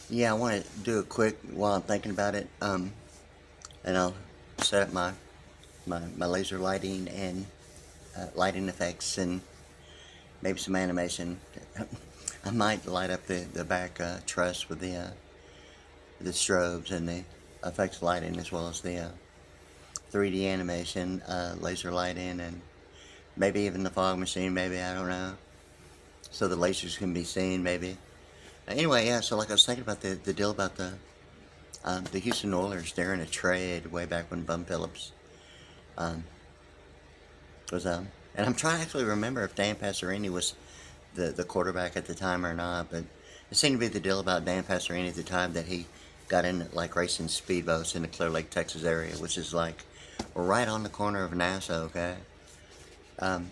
Yeah, I want to do it quick while I'm thinking about it. And I'll set up my laser lighting and lighting effects and maybe some animation. I might light up the back truss with the strobes and the effects lighting as well as the 3D animation, laser lighting, and maybe even the fog machine. Maybe I don't know. So the lasers can be seen. Maybe. Anyway, yeah. So like I was thinking about the deal about the Houston Oilers during a trade way back when Bum Phillips um, was and I'm trying to actually remember if Dan Passerini was the quarterback at the time or not, but it seemed to be the deal about Dan Passerini at the time that he got in like racing speedboats in the Clear Lake, Texas area, which is like right on the corner of NASA, okay? Um,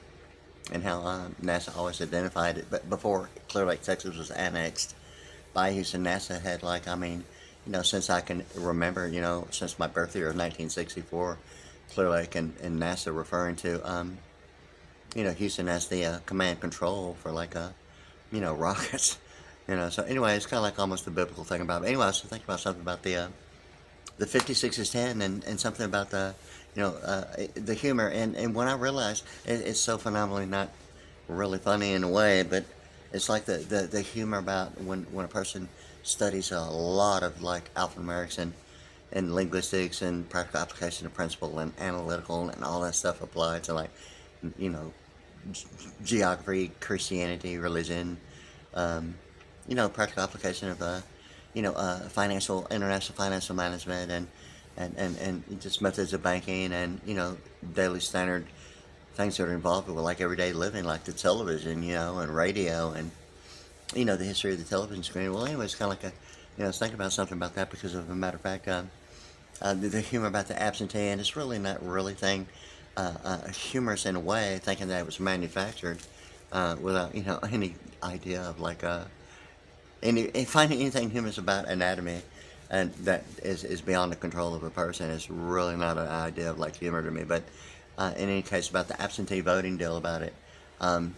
and how NASA always identified it, but before Clear Lake, Texas was annexed by Houston, NASA had like, I mean, since I can remember, since my birth year of 1964, Clear Lake and NASA referring to, Houston as the command control for like, rockets. So anyway, it's kind of like almost the biblical thing about it. Anyway, I was thinking about something about the 56 is 10 and something about the humor. And when I realized it's so phenomenally not really funny in a way, but it's like the humor about when a person studies a lot of like alphanumerics and linguistics and practical application of principle and analytical and all that stuff applied to like, you know, geography, Christianity, religion, um, practical application of financial, international financial management and just methods of banking and daily standard things that are involved with like everyday living, like the television, and radio and the history of the television screen. Well, anyway, it's kind of like I was thinking about something about that because of a matter of fact, the humor about the absentee, and it's really not really thing humorous in a way, thinking that it was manufactured without any idea of like finding anything humorous about anatomy. And that is beyond the control of a person. It's really not an idea of like humor to me. But in any case, about the absentee voting deal about it, um,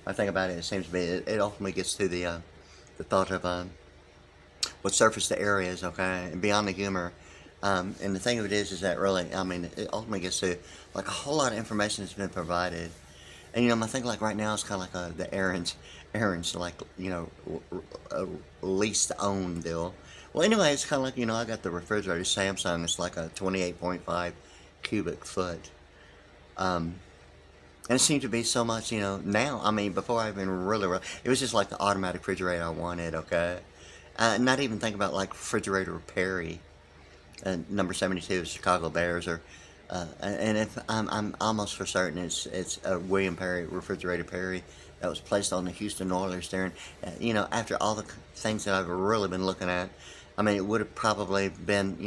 I think about it. It seems to be it ultimately gets to the thought of what surface the area is, okay, and beyond the humor. And the thing of it is that really, I mean, it ultimately gets to like a whole lot of information has been provided, and my thing like right now is kind of like the errands like least owned deal. Well, anyway, it's kind of like I got the refrigerator Samsung. It's like a 28.5 cubic foot. Um, and it seemed to be so much, now, I mean, before I even really, it was just like the automatic refrigerator I wanted, okay? Not even think about like refrigerator Perry, number 72, Chicago Bears, or, and if I'm almost for certain it's a William Perry, refrigerator Perry, that was placed on the Houston Oilers there. And, after all the things that I've really been looking at, I mean, it would have probably been,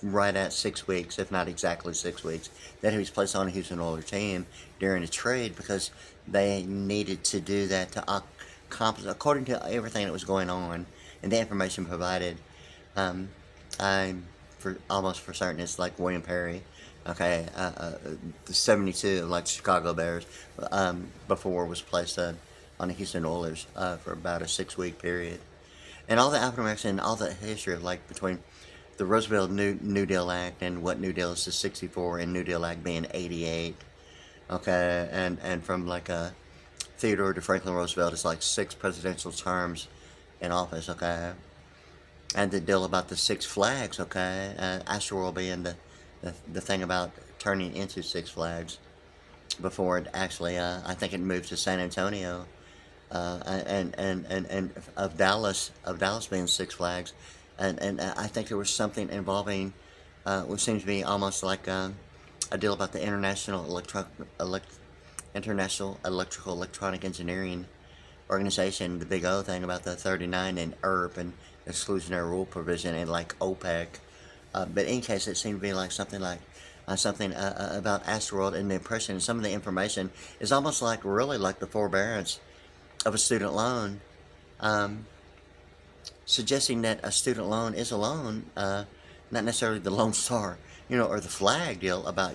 right at 6 weeks, if not exactly 6 weeks, that he was placed on a Houston Oilers team during a trade because they needed to do that to accomplish, according to everything that was going on and the information provided. Um, I'm for almost for certain it's like William Perry, okay, the 72 like Chicago Bears, before was placed on the Houston Oilers for about a 6 week period, and all the African Americans and all the history of like between the Roosevelt New Deal Act and what New Deal is to 64 and New Deal Act being 88, okay, and from like Theodore to Franklin Roosevelt, it's like 6 presidential terms in office, okay, and the deal about the Six Flags, okay, Astroworld being the thing about turning into Six Flags before it actually, I think it moved to San Antonio, and of Dallas being Six Flags, and I think there was something involving, what seems to be almost like a deal about the International Electrical Electronic Engineering Organization, the big O thing about the 39 and ERP and exclusionary rule provision and like OPEC. But in case it seemed to be like something about Astroworld, and the impression and some of the information is almost like really like the forbearance of a student loan, um, suggesting that a student loan is a loan, not necessarily the Lone Star, or the flag deal about,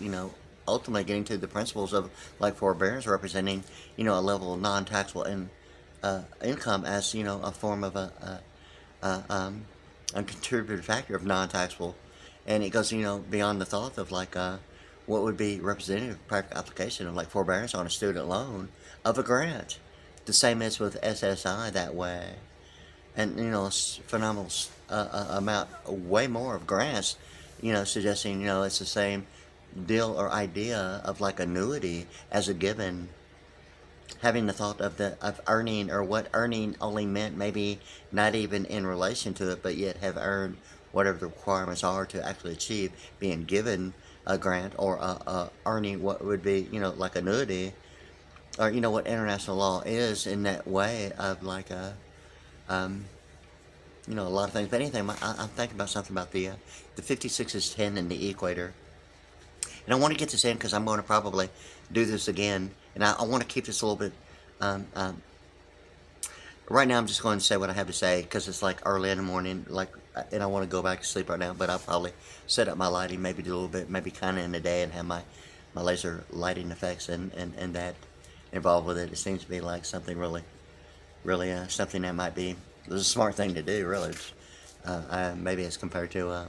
ultimately getting to the principles of like forbearance representing, a level of non-taxable income as, a form of a contributing factor of non-taxable, and it goes, beyond the thought of like what would be representative practical application of like forbearance on a student loan of a grant, the same as with SSI that way, and phenomenal amount, way more of grants, suggesting it's the same deal or idea of like annuity as a given, having the thought of earning, or what earning only meant, maybe not even in relation to it, but yet have earned whatever the requirements are to actually achieve being given a grant, or earning what would be like annuity, or what international law is in that way of like um, a lot of things. But anything, I'm thinking about something about the 56 is 10 in the equator. And I want to get this in because I'm going to probably do this again. And I want to keep this a little bit. Um, um, right now, I'm just going to say what I have to say because it's like early in the morning, and I want to go back to sleep right now. But I'll probably set up my lighting, maybe do a little bit, maybe kind of in the day, and have my laser lighting effects and that involved with it. It seems to be like something really something that might be, it's a smart thing to do, really. Maybe as compared to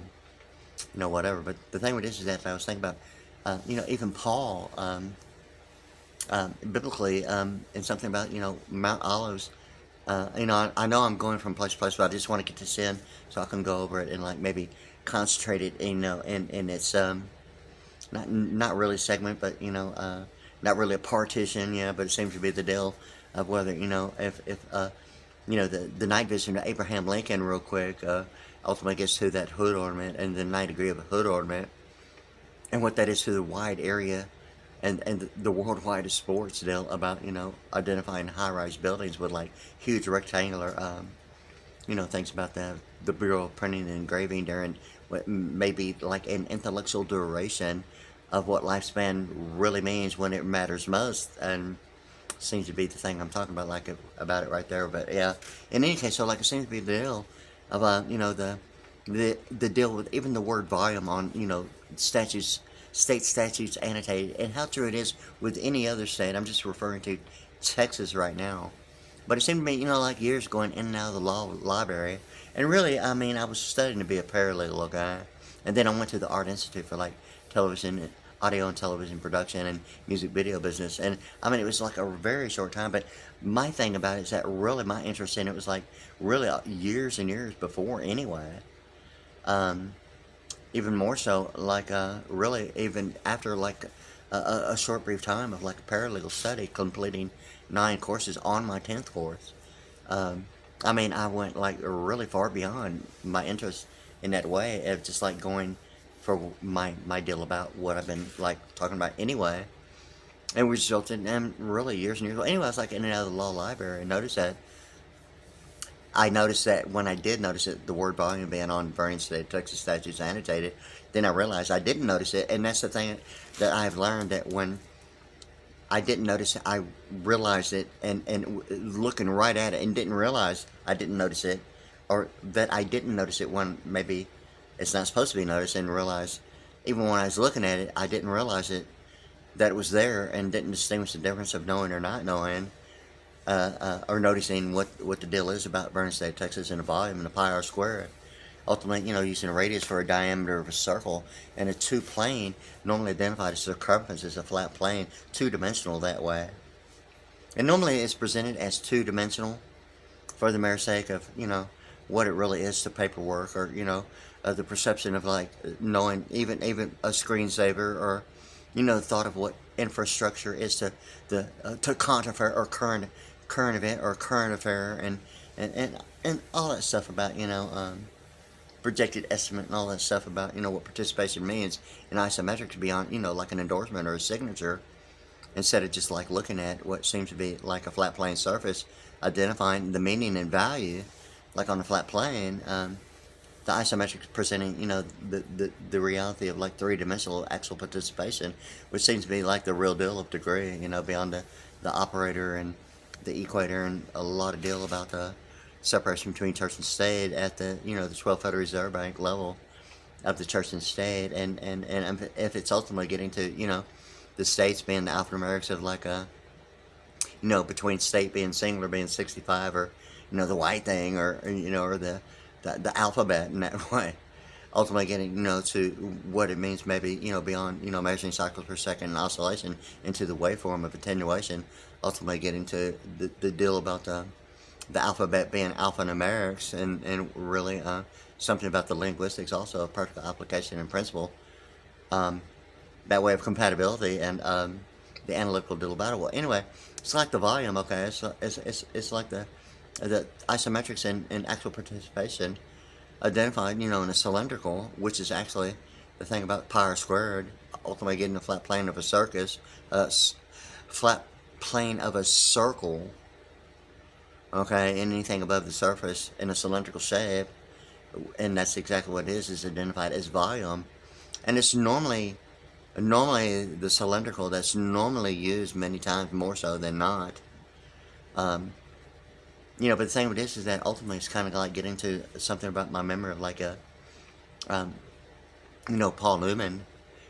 whatever. But the thing with this is that I was thinking about, even Paul, biblically, and something about, Mount Olives. I know I'm going from place to place, but I just want to get this in so I can go over it and like maybe concentrate it, in its not really segment, but not really a partition, yeah. But it seems to be the deal of whether if the night vision to Abraham Lincoln, real quick, ultimately gets to that hood ornament and the 9 degree of a hood ornament, and what that is to the wide area, and the worldwide sports deal about identifying high-rise buildings with like huge rectangular things about the Bureau of Printing and Engraving during what may be like an intellectual duration of what lifespan really means when it matters most, and seems to be the thing I'm talking about, like about it right there. But yeah, in any case, so like it seems to be the deal of the deal with even the word volume on statutes, state statutes annotated, and how true it is with any other state. I'm just referring to Texas right now. But it seemed to me, like years going in and out of the law library. And really, I mean, I was studying to be a paralegal guy. And then I went to the Art Institute for like television, audio and television production and music video business. And I mean, it was like a very short time. But my thing about it is that really my interest in it was like really years and years before anyway. Um, Even more so, like really even after like a short brief time of like paralegal study, completing 9 courses on my 10th course. Um, I mean, I went like really far beyond my interest in that way of just like going for my deal about what I've been like talking about anyway, and resulted in really years and years. Anyway, I was like in and out of the law library and I noticed that when I did notice it, the word volume being on Vernon State, Texas statutes annotated, then I realized I didn't notice it. And that's the thing that I've learned, that when I didn't notice it, I realized it, and looking right at it and didn't realize I didn't notice it, or that I didn't notice it when maybe it's not supposed to be noticed, and realize even when I was looking at it, I didn't realize it, that it was there, and didn't distinguish the difference of knowing or not knowing, or noticing what the deal is about Vernon State, Texas, and the volume and the pi r squared. Ultimately, using a radius for a diameter of a circle, and a two plane, normally identified as circumference, is a flat plane, two-dimensional that way. And normally it's presented as two-dimensional for the mere sake of, what it really is to paperwork, or, the perception of like knowing even a screensaver, or, the thought of what infrastructure is to to current affair, or current event, or current affair, and all that stuff about projected estimate and all that stuff about what participation means in isometric, to be on like an endorsement or a signature, instead of just like looking at what seems to be like a flat plane surface, identifying the meaning and value like on a flat plane. The isometric presenting the reality of like three-dimensional actual participation, which seems to be like the real deal of degree, beyond the operator and the equator, and a lot of deal about the separation between church and state at the the 12th Federal Reserve Bank level of the church and state, and if it's ultimately getting to the states being the alphanumerics of like a between state being singular being 65, or the white thing, or or the the alphabet in that way. Ultimately getting, to what it means maybe, beyond, measuring cycles per second and oscillation into the waveform of attenuation, ultimately getting to the deal about the alphabet being alphanumerics and really something about the linguistics also of practical application and principle, that way of compatibility and the analytical deal about it. Well, anyway, it's like the volume, okay? It's like the isometrics in actual participation identified, in a cylindrical, which is actually the thing about pi r squared, ultimately getting the flat plane of a circus, flat plane of a circle, okay, anything above the surface in a cylindrical shape, and that's exactly what it is identified as volume. And it's normally the cylindrical that's normally used many times more so than not. But the thing with this is that ultimately it's kind of like getting to something about my memory of like Paul Newman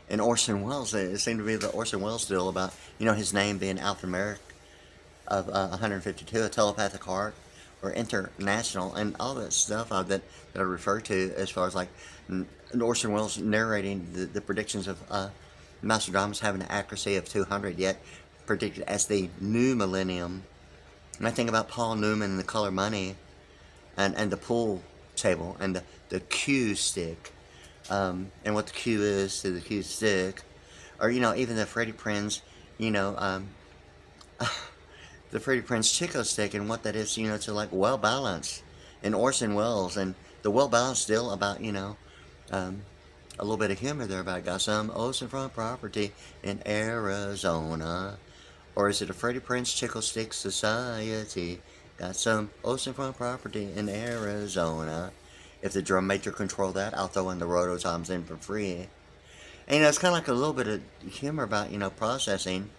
and Orson Welles. It seemed to be the Orson Welles deal about, his name being alphanumeric of 152, a telepathic heart, or international, and all that stuff that I refer to as far as like Orson Welles narrating the predictions of Nostredomus having an accuracy of 200, yet predicted as the new millennium. And I think about Paul Newman and the color money and the pool table and the cue stick, and what the cue is to the cue stick, or even the Freddie Prinze, the Freddie Prinze Chico stick and what that is, to like well balanced, and Orson Welles and the well balanced deal about a little bit of humor there about got some oceanfront property in Arizona. Or is it a Freddie Prinze Chickle Stick Society? Got some oceanfront property in Arizona. If the drum major control that, I'll throw in the rototoms in for free. And it's kind of like a little bit of humor about, processing,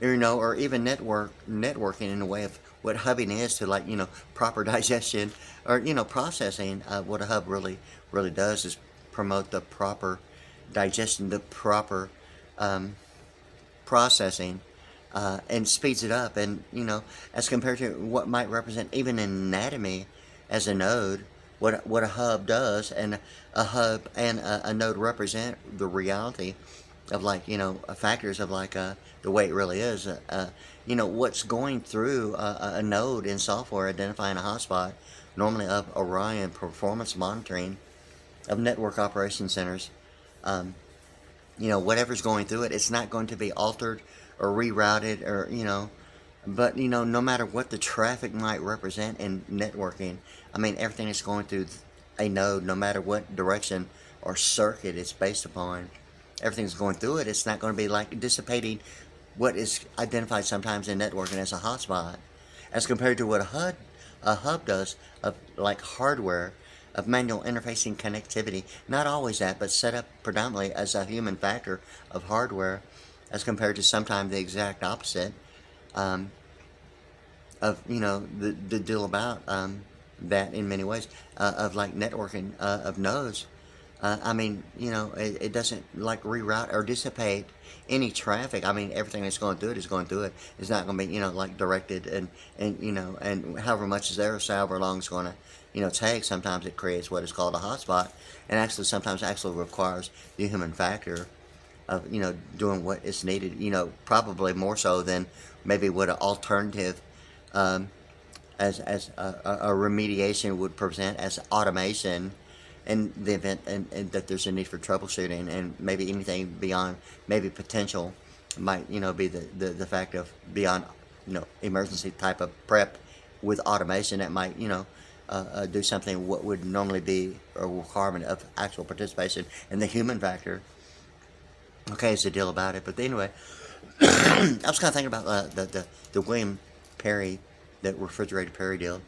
or even networking in a way of what hubbing is to like, proper digestion or, processing. What a hub really does is promote the proper digestion, the proper processing, and speeds it up. And, as compared to what might represent even in anatomy as a node, what a hub does, and a hub and a node represent the reality of like, factors of like the way it really is. What's going through a node in software identifying a hotspot, normally of Orion performance monitoring of network operation centers. Whatever's going through it, it's not going to be altered or rerouted or, but, no matter what the traffic might represent in networking, everything is going through a node, no matter what direction or circuit it's based upon. Everything's going through it. It's not going to be like dissipating what is identified sometimes in networking as a hotspot, as compared to what a hub does of like hardware, of manual interfacing connectivity. Not always that, but set up predominantly as a human factor of hardware, as compared to sometimes the exact opposite of the deal about that in many ways of like networking of nodes. It doesn't like reroute or dissipate any traffic. Everything that's going through it is going through it. It's not going to be, like directed and and however much is there, so however long it's going to, take. Sometimes it creates what is called a hotspot, and actually sometimes actually requires the human factor of, doing what is needed, probably more so than maybe what an alternative as a remediation would present as automation in the event and that there's a need for troubleshooting, and maybe anything beyond maybe potential might be the fact of beyond emergency type of prep with automation that might do something what would normally be a requirement of actual participation in the human factor. Okay, is the deal about it. But anyway, I was kind of thinking about the William Perry, that refrigerated Perry deal.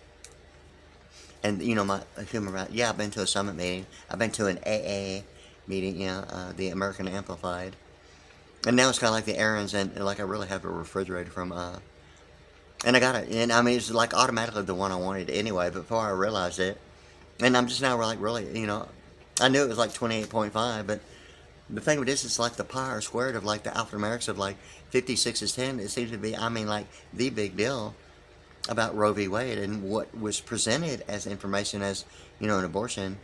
And, my human right. Yeah, I've been to a summit meeting. I've been to an AA meeting, the American Amplified. And now it's kind of like the errands, and like I really have a refrigerator from, and I got it. And it's like automatically the one I wanted anyway, before I realized it. And I'm just now like really, I knew it was like 28.5, but the thing with this is like the pi r squared of like the alphanumerics of like 56 is 10. It seems to be, like the big deal. about Roe v. Wade and what was presented as information as, an abortion,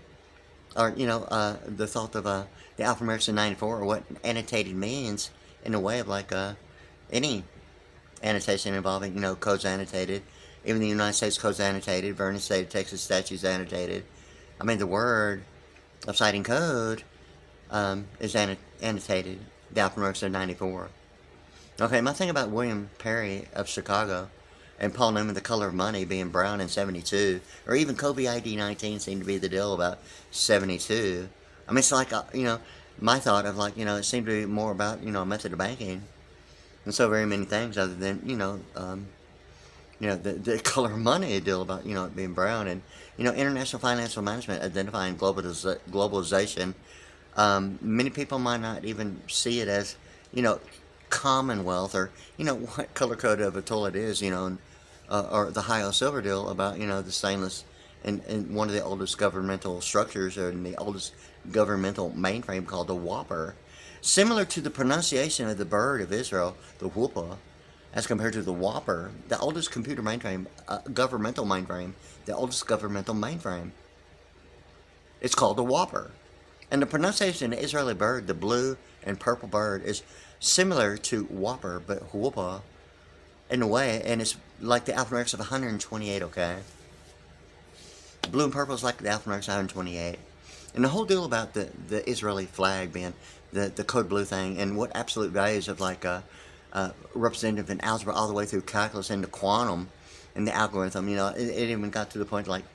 or, the thought of the alphanumerics of 94, or what annotated means in a way of like any annotation involving, codes annotated. Even the United States code's annotated, Vernon State of Texas statute's annotated. I mean, the word of citing code is annotated, the alphanumerics of 94. Okay, my thing about William Perry of Chicago and Paul Newman, The Color of Money, being brown in 72, or even Kobe ID 19 seemed to be the deal about 72. I mean, it's like, my thought of like, it seemed to be more about, a method of banking and so very many things other than, the color of money deal about, it being brown and, international financial management identifying globalization. Many people might not even see it as, Commonwealth or, what color code of a toilet is, or the high silver deal about, the stainless and one of the oldest governmental structures or the oldest governmental mainframe called the Whopper. Similar to the pronunciation of the bird of Israel, the whoopa, as compared to the Whopper, the oldest computer mainframe, governmental mainframe, the oldest governmental mainframe. It's called the Whopper. And the pronunciation of the Israeli bird, the blue and purple bird, is similar to Whopper, but whoopa in a way, and it's like the alphanumerics of 128, okay? Blue and purple is like the alphanumerics of 128. And the whole deal about the Israeli flag being the code blue thing and what absolute values of like representative in algebra all the way through calculus into quantum and the algorithm, it even got to the point like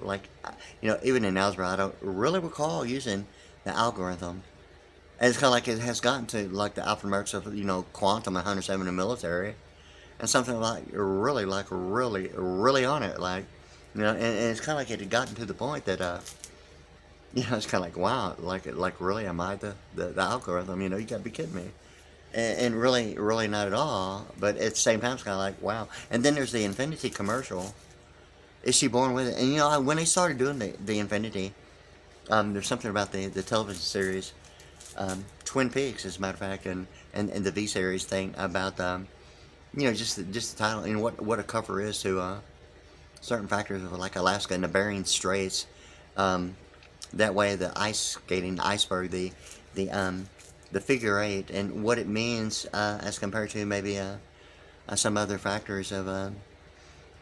even in algebra, I don't really recall using the algorithm. And it's kind of like it has gotten to like the alphanumerics of, quantum 107 in military and something really on it. Like, and it's kind of like it had gotten to the point that, it's kind of like, wow, like really, am I the algorithm? You got to be kidding me. And really not at all. But at the same time, it's kind of like, wow. And then there's the Infinity commercial. Is she born with it? And, when they started doing the Infinity, there's something about the television series, Twin Peaks, as a matter of fact, and the V series thing about, just the title and what a cover is to certain factors of like Alaska and the Bering Straits. That way, the ice skating, the iceberg, the figure eight, and what it means as compared to maybe some other factors of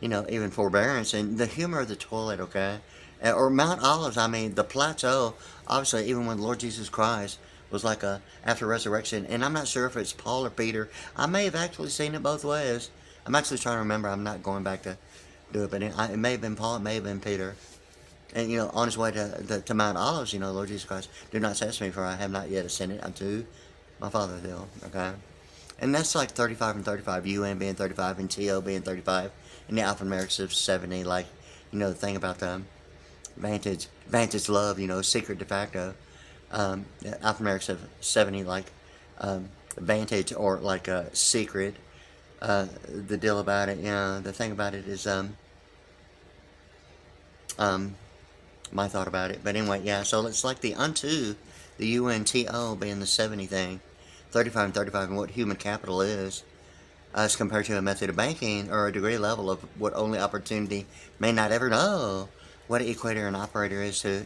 even forbearance and the humor of the toilet, okay? Or Mount Olives, I mean, the plateau, obviously, even when Lord Jesus Christ was like after resurrection, and I'm not sure if it's Paul or Peter. I may have actually seen it both ways. I'm actually trying to remember. I'm not going back to do it, but it may have been Paul, it may have been Peter. And, on his way to Mount Olives, Lord Jesus Christ, do not test me, for I have not yet ascended unto my Father's hill, okay? And that's like 35 and 35, UN being 35 and TO being 35, and the alphanumerics of 70, like, the thing about the Vantage love, secret de facto, alphanumerics of 70, like, Vantage or like secret, the deal about it, the thing about it is, my thought about it. But anyway, yeah, so it's like the unto, the UNTO being the 70 thing, 35 and 35, and what human capital is, as compared to a method of banking or a degree level of what only opportunity may not ever know, what an equator and operator is to,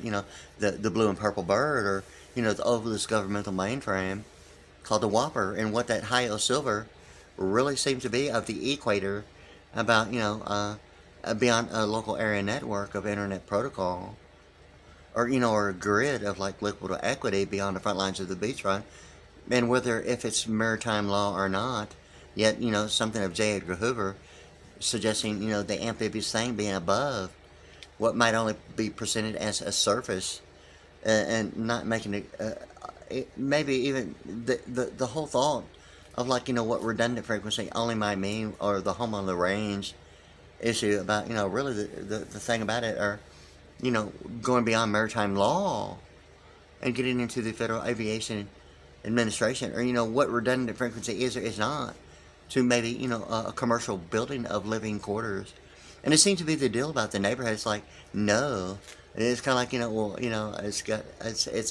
the blue and purple bird, or, the oldest governmental mainframe called the Whopper, and what that high silver really seems to be of the equator about, beyond a local area network of internet protocol, or or a grid of like liquid equity beyond the front lines of the beachfront, and whether if it's maritime law or not, yet something of J. Edgar Hoover suggesting the amphibious thing being above what might only be presented as a surface, and not making maybe even the whole thought of like what redundant frequency only might mean, or the home on the range issue about really the thing about it, or going beyond maritime law and getting into the Federal Aviation Administration, or what redundant frequency is or is not, to maybe a commercial building of living quarters. And it seems to be the deal about the neighborhood. It's like, no, it's kind of like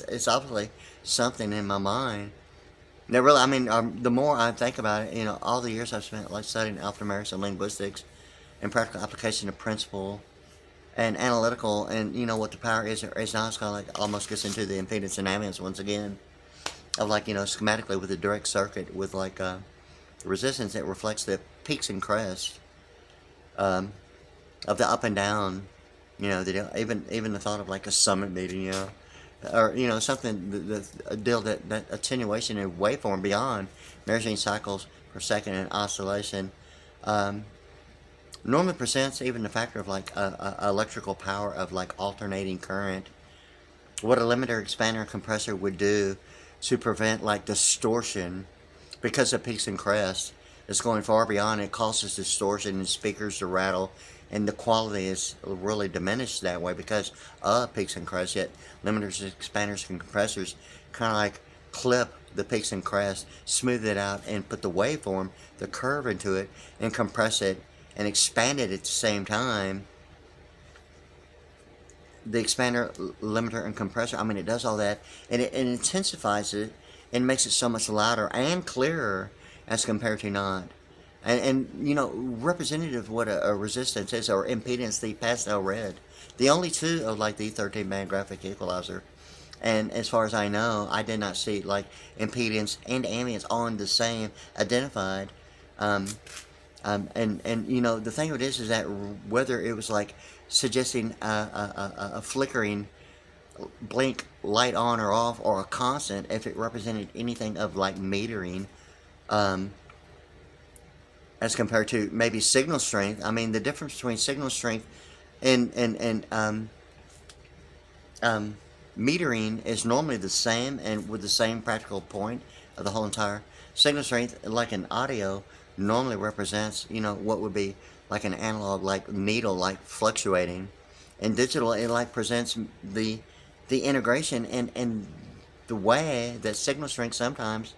it's obviously something in my mind. Now, really, I mean, the more I think about it, all the years I've spent like studying alphanumerics and linguistics, and practical application of principle and analytical, and what the power is or is not. It's kind of like almost gets into the impedance and ambience once again of like schematically with a direct circuit with like resistance that reflects the peaks and crests of the up and down. Even the thought of like a summit meeting, or something a deal that attenuation and waveform beyond measuring cycles per second and oscillation normally presents even the factor of like electrical power of like alternating current. What a limiter, expander, and compressor would do to prevent like distortion because of peaks and crests is going far beyond. It causes distortion and speakers to rattle, and the quality is really diminished that way because of peaks and crests. Yet limiters, expanders, and compressors kind of like clip the peaks and crests, smooth it out, and put the waveform, the curve into it, and compress it and expand it at the same time. The expander, limiter, and compressor, it does all that, and it intensifies it and makes it so much louder and clearer as compared to not. And representative of what a resistance is, or impedance, the pastel red. The only two of like the 13 band graphic equalizer. And as far as I know, I did not see like impedance and ambience on the same identified. And the thing of it is that whether it was like suggesting a flickering blink light on or off or a constant, if it represented anything of like metering, as compared to maybe signal strength. The difference between signal strength and metering is normally the same and with the same practical point of the whole entire. Signal strength, like in audio, normally represents what would be like an analog like needle like fluctuating. In digital, it like presents the integration and the way that signal strength sometimes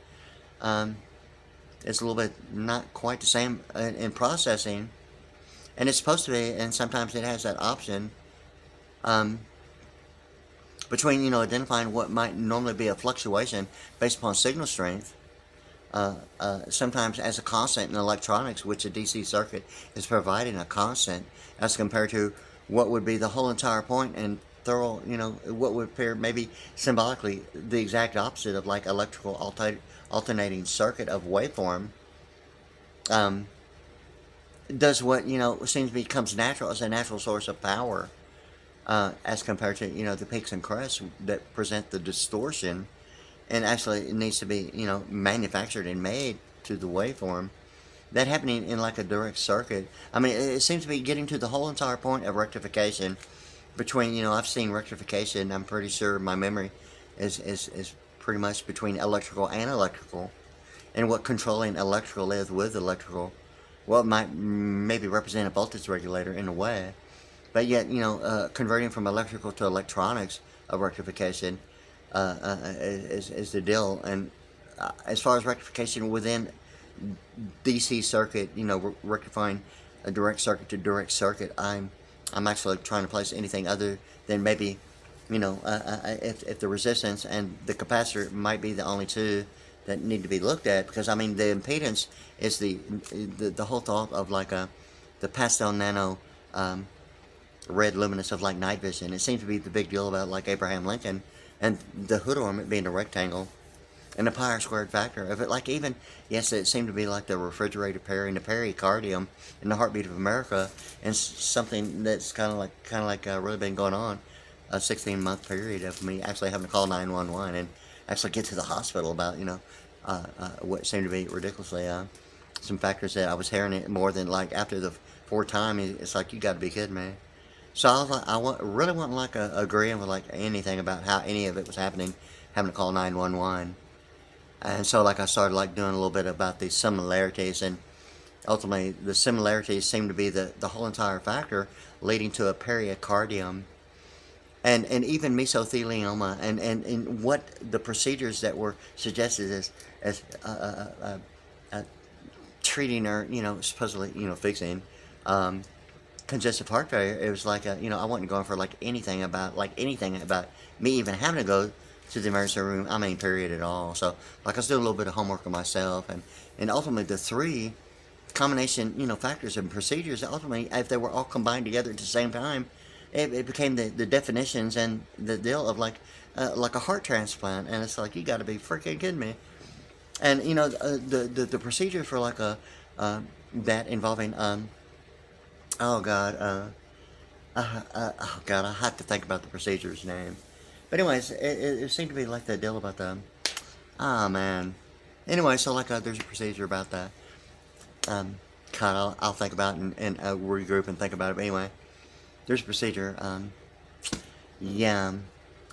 is a little bit not quite the same in processing, and it's supposed to be, and sometimes it has that option between identifying what might normally be a fluctuation based upon signal strength, sometimes as a constant in electronics, which a DC circuit is providing a constant, as compared to what would be the whole entire point and thorough, what would appear maybe symbolically the exact opposite of like electrical alternating circuit of waveform. Does what seems to becomes natural as a natural source of power, as compared to the peaks and crests that present the distortion, and actually it needs to be manufactured and made to the waveform. That happening in like a direct circuit. It seems to be getting to the whole entire point of rectification. Between I've seen rectification. I'm pretty sure my memory is pretty much between electrical and electrical, and what controlling electrical is with electrical. Well, it might maybe represent a voltage regulator in a way, but yet converting from electrical to electronics of rectification is the deal. And as far as rectification within DC circuit, rectifying a direct circuit to direct circuit, I'm actually trying to place anything other than maybe if the resistance and the capacitor might be the only two that need to be looked at, because the impedance is the whole thought of like the pastel nano red luminous of like night vision. It seems to be the big deal about like Abraham Lincoln and the hood ornament being a rectangle and the pi squared factor of it. Like even, yes, it seemed to be like the refrigerator Perry and the pericardium and the heartbeat of America, and something that's kind of like really been going on a 16-month period of me actually having to call 911 and actually get to the hospital about what seemed to be ridiculously some factors that I was hearing it more than like after the fourth time. It's like, you got to be kidding me. So I was like, really wasn't like agreeing with like anything about how any of it was happening, having to call 911. And so like I started like doing a little bit about the similarities, and ultimately the similarities seem to be the whole entire factor leading to a pericardium and even mesothelioma, and what the procedures that were suggested as treating or supposedly fixing congestive heart failure. It was like I wasn't going for like anything about me even having to go to the emergency room, period at all. So like I was doing a little bit of homework on myself, and ultimately the three combination, factors and procedures, ultimately, if they were all combined together at the same time, it became the definitions and the deal of like a heart transplant. And it's like, you got to be freaking kidding me. And the procedure for like a that involving oh god oh god, I have to think about the procedure's name. But anyways, it seemed to be like the deal about the oh man. Anyway, so like there's a procedure about that. Um, God, I'll think about it and regroup and think about it. But anyway, there's a procedure. Yeah.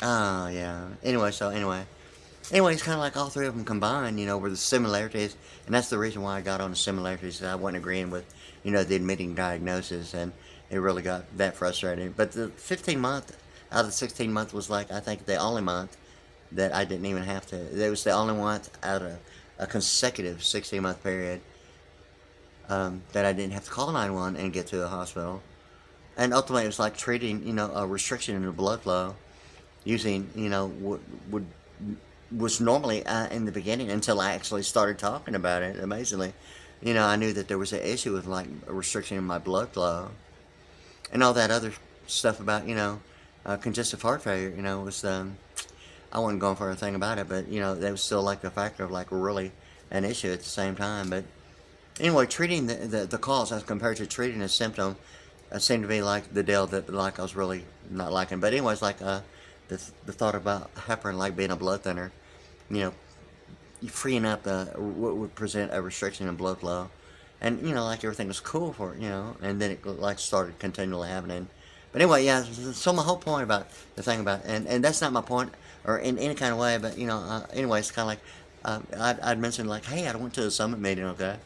Oh yeah. Anyway, it's kind of like all three of them combined, were the similarities, and that's the reason why I got on the similarities. I wasn't agreeing with, the admitting diagnosis, and it really got that frustrating. But the 15 month out of the 16 month was like, I think, the only month that I didn't even have to. It was the only month out of a consecutive 16 month period that I didn't have to call 911 and get to the hospital. And ultimately, it was like treating, a restriction in the blood flow using, would was normally in the beginning until I actually started talking about it. Amazingly, I knew that there was an issue with like a restriction in my blood flow and all that other stuff about congestive heart failure. Was I wasn't going for a thing about it, but that was still like the factor of like really an issue at the same time. But anyway, treating the cause as compared to treating a symptom seemed to be like the deal that like I was really not liking. But anyways, like the thought about heparin like being a blood thinner, you know, freeing up what would present a restriction in blood flow, and like everything was cool for it, and then it like started continually happening. But anyway, yeah. So my whole point about the thing about and that's not my point or in any kind of way, but anyway, it's kind of like I'd mentioned like, hey, I went to a summit meeting, okay?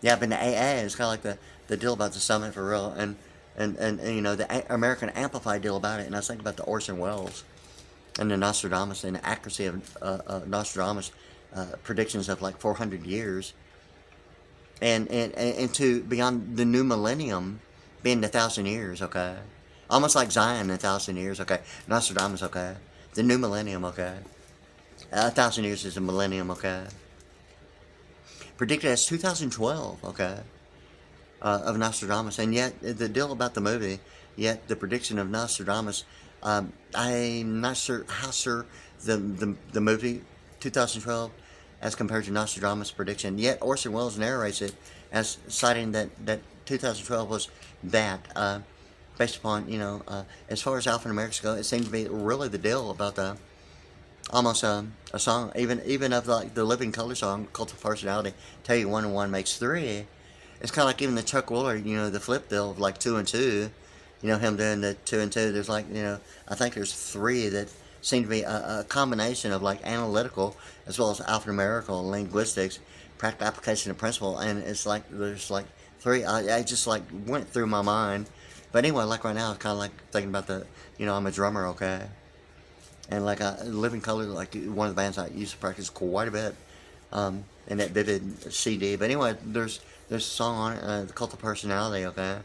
Yeah, I've been to AA. It's kind of like the deal about the summit for real, and the American Amplified deal about it, and I was thinking about the Orson Welles and the Nostredomus and the accuracy of Nostredomus predictions of like 400 years, and to beyond the new millennium being 1,000 years, okay, almost like Zion 1,000 years, okay, Nostradamus, okay, the new millennium, okay, 1,000 years is a millennium, okay, predicted as 2012, okay, of Nostradamus, and yet the deal about the movie, yet the prediction of Nostradamus, I'm not sure how sure the movie 2012 as compared to Nostradamus' prediction. Yet Orson Welles narrates it as citing that 2012 was that based upon as far as alphanumerics go, it seemed to be really the deal about the almost a song even of like the Living Color song, Cult of Personality. Tell you 1 and 1 makes 3. It's kind of like even the Chuck Wooler, the flip deal of like 2 and 2. Him doing the 2 and 2. There's like I think there's 3 that seem to be a combination of like analytical as well as alphanumerical linguistics, practical application of principle, and it's like there's like 3. I just like went through my mind, but anyway, like right now, it's kind of like thinking about I'm a drummer, okay, and like Living Color, like one of the bands I used to practice quite a bit, in that Vivid CD. But anyway, there's a song on it, the Cult of Personality, okay.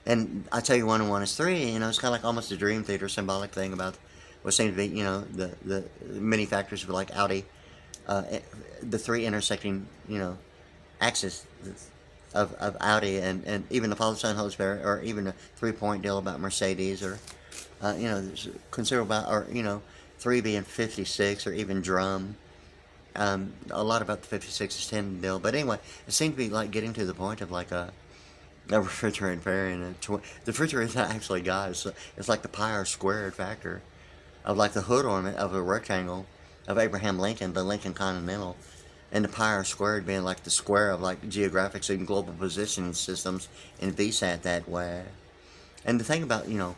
And I tell you, 1 and 1 is 3. It's kind of like almost a dream theater symbolic thing about what seems to be, the many factors of like Audi, the 3 intersecting, axis of Audi, and even the Father, Son, Holy Spirit, or even a 3-point deal about Mercedes, or there's considerable about, or 3 being 56, or even drum. A lot about the 56 is 10 deal, but anyway, it seemed to be like getting to the point of like a refrigerant variant. The refrigerant I actually got it's like the pi r squared factor of like the hood ornament of a rectangle of Abraham Lincoln, the Lincoln Continental, and the pi r squared being like the square of like geographic and global positioning systems in VSAT that way. And the thing about the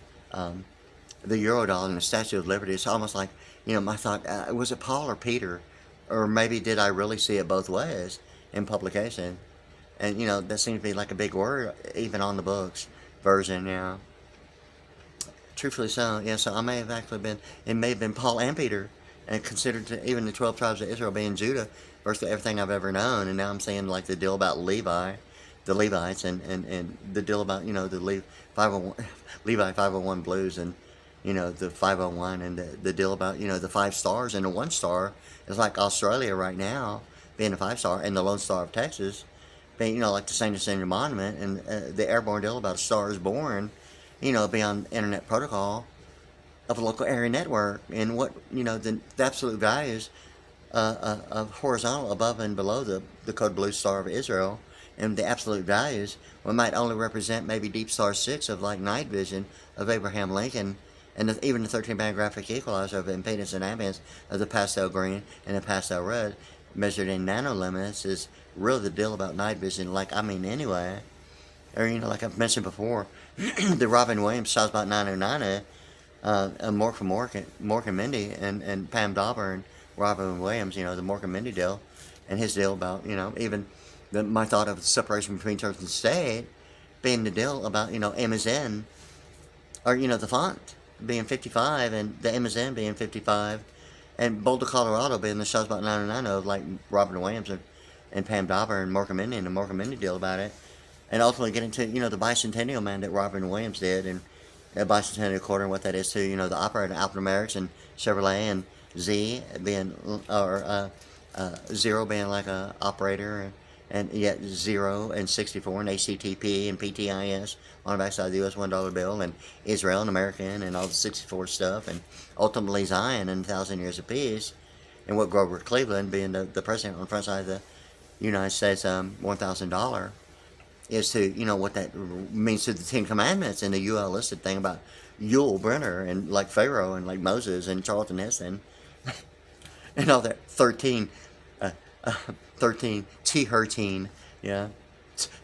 Eurodollar and the Statue of Liberty, it's almost like my thought, was it Paul or Peter, or maybe did I really see it both ways in publication? And that seems to be like a big word even on the books version. Truthfully so. Yeah, so I may have actually been, it may have been Paul and Peter, and considered to even the 12 tribes of Israel being Judah versus everything I've ever known. And now I'm saying like the deal about Levi, the Levites, and the deal about the 501 Levi 501 blues, and the 501, and the deal about the 5 stars, and the 1 star is like Australia right now being a 5 star, and the Lone Star of Texas being, like the Saint Ascended Monument, and the airborne deal about a star is born, beyond internet protocol of a local area network, and what, the absolute values of horizontal above and below the code blue star of Israel, and the absolute values, we might only represent maybe deep star 6 of like night vision of Abraham Lincoln, and even the 13-band graphic equalizer of impedance and ambience of the pastel green and the pastel red, measured in nanolimits, is really the deal about night vision. Anyway, or like I've mentioned before, the Robin Williams songs about 909, Mork and Mindy, and Pam Dauber and Robin Williams, the Mork and Mindy deal, and his deal about, even my thought of the separation between church and state being the deal about, M is N, or, the font being 55 and the M is N being 55, and Boulder, Colorado being the shows about 909 of like Robin Williams and Pam Dauber and Mork and Mindy, and the Mork and Mindy deal about it, and ultimately getting to, the bicentennial man that Robin Williams did, and a bicentennial quarter and what that is to, the operator Alpha American and Chevrolet, and Z being, or Zero being like a operator, and yet 0 and 64 and ACTP and PTIS on the backside of the US $1 bill, and Israel and American and all the 64 stuff, and ultimately Zion and 1,000 Years of Peace, and what Grover Cleveland being the president on the front side of the United States $1,000 is to, what that means to the Ten Commandments, and the UL listed thing about Yul Brynner and like Pharaoh and like Moses and Charlton Heston and all that 13 T-13, yeah,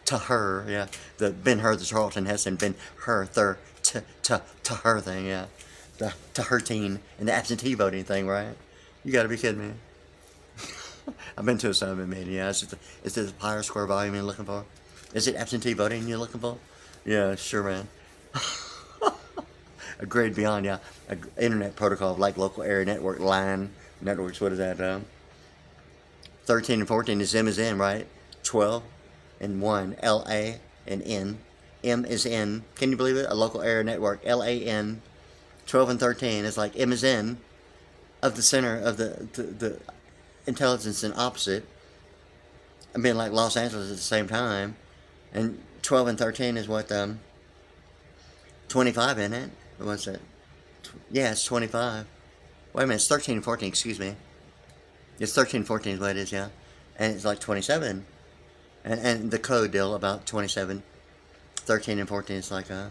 to her, yeah, the Ben-Hur, the Charlton Heston, Ben-Hur, to her thing, yeah, the to her teen, and the absentee voting thing, right? You gotta be kidding me. I've been to a Summit meeting, yeah. Is it the Pi square volume you're looking for? Is it absentee voting you're looking for? Yeah, sure, man. A grade beyond, yeah. Internet protocol like local area network line networks. What is that? 13 and 14 is M is N, right? 12 and 1, LA and N. M is N. Can you believe it? A local area network, LAN. 12 and 13 is like M is N of the center of the intelligence and opposite. I mean, like Los Angeles at the same time. And 12 and 13 is what, 25, isn't it? What's it? Yeah, it's 25. Wait a minute, it's 13 and 14, excuse me. It's 13 and 14 is what it is, yeah. And it's like 27. And the code deal about 27. 13 and 14 is like the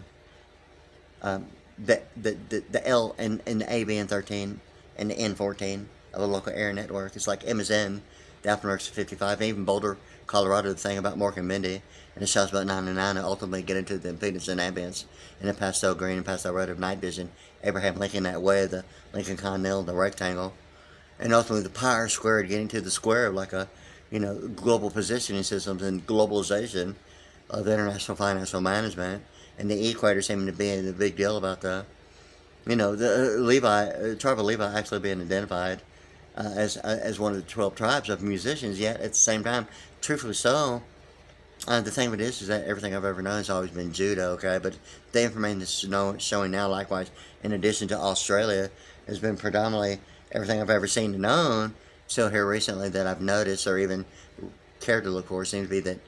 L and the A being 13 and the N 14 of a local area network. It's like M is N, the Alphameric's 55, and even Boulder, Colorado, the thing about Mork and Mindy, and it shows about 9 and 9, and ultimately get into the impedance and ambience, and the pastel green and pastel red of night vision, Abraham Lincoln that way, the Lincoln Continental, the rectangle, and ultimately the pi squared getting to the square of like a, global positioning systems and globalization of international financial management, and the equator seeming to be the big deal about the tribe of Levi actually being identified as one of the 12 tribes of musicians, yet at the same time, truthfully so, the thing of it is that everything I've ever known has always been Judah, okay? But the information that's showing now, likewise, in addition to Australia, has been predominantly everything I've ever seen and known. Still here recently that I've noticed or even cared to look for seems to be that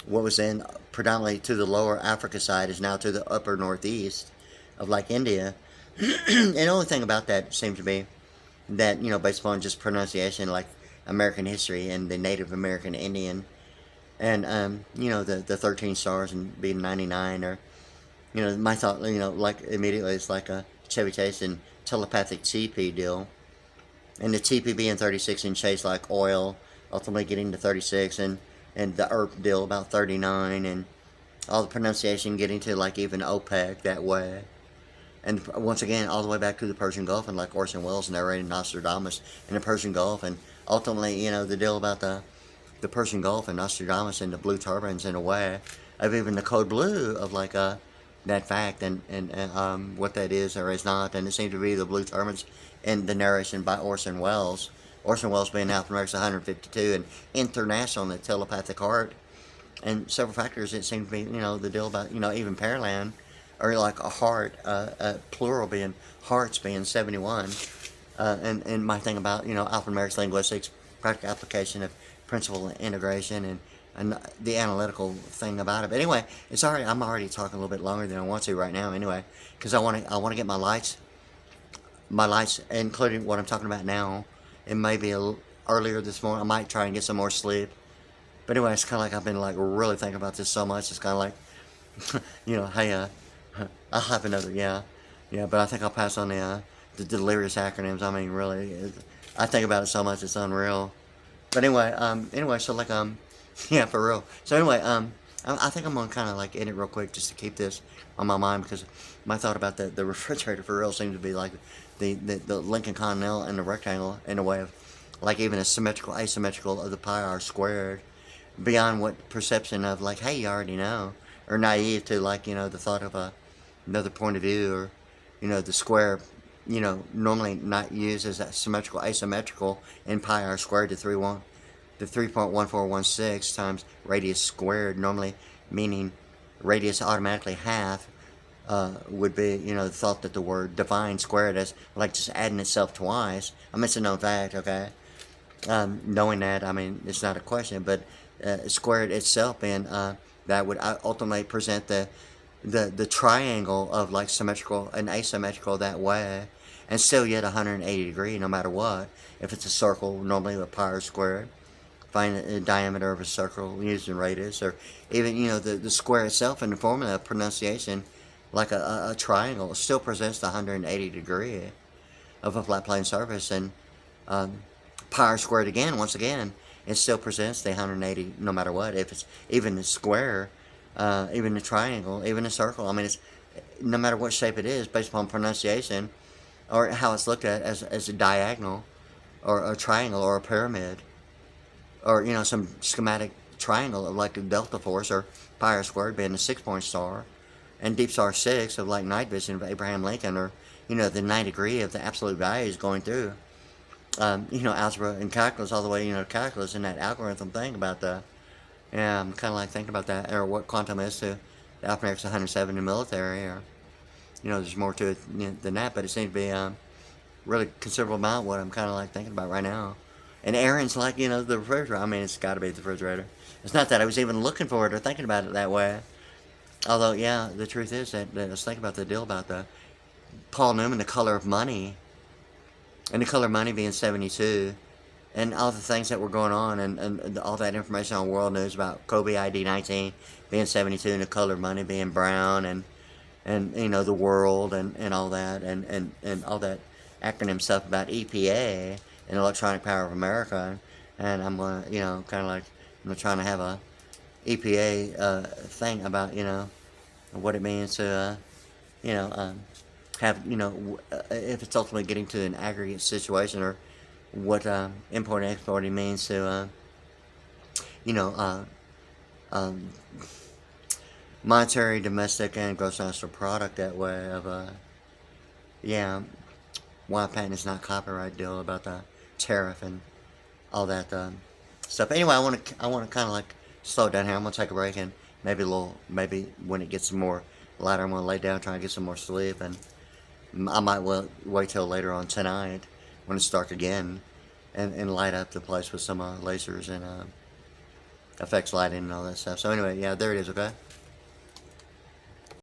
what was then predominantly to the lower Africa side is now to the upper northeast of like India. And the only thing about that seems to be that, based upon just pronunciation, like American history and the Native American Indian, and, the 13 stars and being 99, or, my thought, like immediately it's like a Chevy Chase and telepathic TP deal. And the TP being 36 and Chase like oil, ultimately getting to 36, and the ERP deal about 39, and all the pronunciation getting to like even OPEC that way. And once again, all the way back to the Persian Gulf, and like Orson Welles narrating Nostredomus in the Persian Gulf, and ultimately, the deal about the Persian Gulf and Nostredomus and the blue turbans in a way of even the code blue of like that fact and what that is or is not, and it seemed to be the blue turbans in the narration by Orson Welles. Orson Welles being Alpha America's 152 and international in the telepathic heart, and several factors. It seemed to be the deal about even Pearland, or like a heart, plural being hearts being 71, and my thing about alphanumeric linguistics, practical application of principle integration, and and the analytical thing about it. But anyway, I'm already talking a little bit longer than I want to right now. Anyway, because I want to get my lights, including what I'm talking about now. It may be earlier this morning. I might try and get some more sleep. But anyway, it's kind of like I've been like really thinking about this so much. It's kind of like, hey, I'll have another, yeah. But I think I'll pass on the delirious acronyms. I mean, really, I think about it so much, it's unreal. But anyway, so like, yeah, for real. So anyway, I think I'm gonna kind of like end it real quick just to keep this on my mind, because my thought about the refrigerator for real seems to be like the Lincoln Continental and the rectangle in a way of like even a symmetrical, asymmetrical of the pi r squared, beyond what perception of like, hey, you already know, or naive to like, the thought of another point of view, or the square, normally not used as that symmetrical, asymmetrical in pi r squared to 3.1416 times radius squared, normally meaning radius automatically half, would be, the thought that the word divine squared as like just adding itself twice. I mean, it's a known fact, okay? Knowing that, I mean, it's not a question, but squared itself, and that would ultimately present the triangle of like symmetrical and asymmetrical that way, and still yet 180 degree no matter what. If it's a circle, normally with pi r squared, find the diameter of a circle using radius, or even the square itself in the formula of pronunciation, like a triangle, still presents the 180 degree of a flat plane surface, and pi r squared again, once again, it still presents the 180 no matter what. If it's even the square, even the triangle, even the circle. I mean, it's no matter what shape it is, based upon pronunciation or how it's looked at as a diagonal, or a triangle, or a pyramid, or some schematic triangle of like a delta force, or pi r squared being the 6-point star, and deep star 6 of like night vision of Abraham Lincoln, or the 9 degree of the absolute values going through. Algebra and calculus, all the way, calculus and that algorithm thing about yeah, I'm kind of like thinking about that, or what quantum is to the alphanumerics 107 in the military, or, there's more to it than that, but it seems to be really considerable amount what I'm kind of like thinking about right now. And Aaron's like, the refrigerator. I mean, it's got to be the refrigerator. It's not that I was even looking for it or thinking about it that way. Although, yeah, the truth is that I was thinking about the deal about the Paul Newman, The Color of Money, and The Color of Money being 72, and all the things that were going on, and all that information on world news about Kobe ID 19 being 72, and The Color of Money being brown, and the world, and all that, and all that acronym stuff about EPA and Electronic Power of America. And I'm going to, kind of like, I'm trying to have a EPA thing about, what it means to, have, if it's ultimately getting to an aggregate situation, or what import and exporting means to, monetary, domestic, and gross national product that way of, yeah, why patent is not copyright deal about the tariff and all that stuff. Anyway, I want to kind of like slow down here. I'm gonna take a break, and maybe when it gets some more lighter, I'm gonna lay down, try and get some more sleep, and I might wait till later on tonight when it's dark again, and light up the place with some lasers and effects lighting and all that stuff. So anyway, yeah, there it is. Okay.